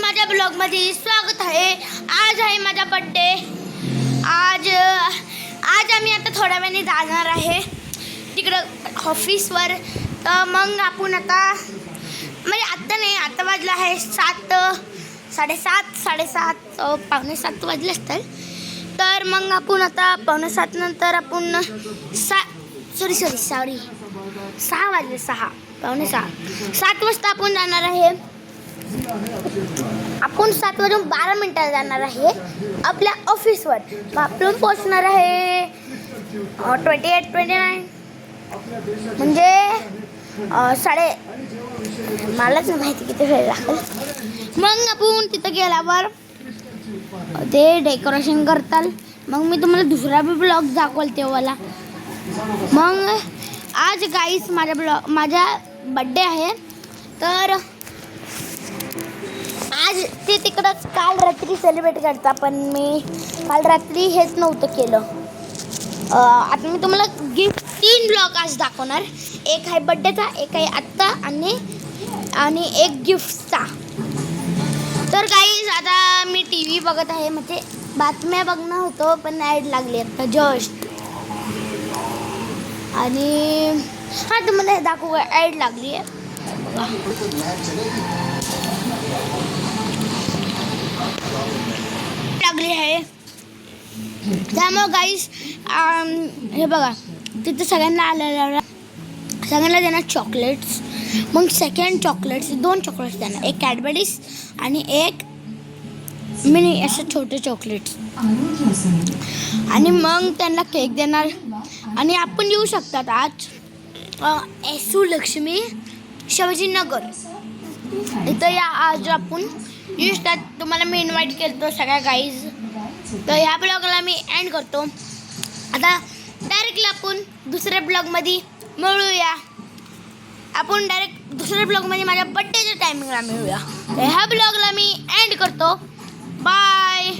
माझ्या ब्लॉगमध्ये स्वागत आहे। आज आहे माझा बर्थडे। आज आम्ही आता थोड्या वेळाने जाणार आहे तिकडं ऑफिसवर। तर मग आपण आता म्हणजे आत्ता नाही, आता वाजलं आहे 7:30 पावणे 7 वाजले असतील। तर मग आपण आता पावणे 7 नंतर आपण 6 वाजले, पावणे 7 वाजता आपण जाणार आहे। आपण 7:12 जाणार आहे आपल्या ऑफिसवर। मग आपण पोहोचणार आहे 28-29 म्हणजे मलाच माहिती किती वेळ लागेल। मग आपण तिथं गेल्यावर ते डेकोरेशन करताल, मग मी तुम्हाला दुसरा बी ब्लॉग दाखवल तेव्हाला। मग आज गाईस माझा बड्डे आहे। तर आज ते तिकडंच काल रात्री सेलिब्रेट करता, पण मी काल रात्री हेच नव्हतं केलं। आता मी तुम्हाला गिफ्ट 3 ब्लॉग आज दाखवणार। एक आहे बड्डेचा, एक आहे आत्ता आणि एक गिफ्टचा। तर गाईज आता मी TV बघत आहे, म्हणजे बातम्या बघणं होतं, पण ॲड लागली आता जस्ट। आणि हां तुम्हाला दाखवू, ॲड लागली आहे त्यामुळे गाईस हे बघा, तिथं सगळ्यांना देणार चॉकलेट्स। मग सेकंड चॉकलेट्स 2 चॉकलेट्स देणार, एक कॅडबरीज आणि एक मिनी असे छोटे चॉकलेट्स। आणि मग त्यांना केक देणार। आणि आपण येऊ शकतात आज एसू लक्ष्मी शिवाजीनगर इथं या। आज आपण येऊ शकतात, तुम्हाला मी इन्व्हाइट केलं सगळ्या गाईज। तर ह्या ब्लॉगला मी एंड करतो। आता डायरेक्टली आपण दुसऱ्या ब्लॉगमध्ये मिळूया। आपण डायरेक्ट दुसऱ्या ब्लॉगमध्ये माझ्या बड्डेच्या टायमिंगला मिळूया। तर ह्या ब्लॉगला मी एंड करतो। बाय।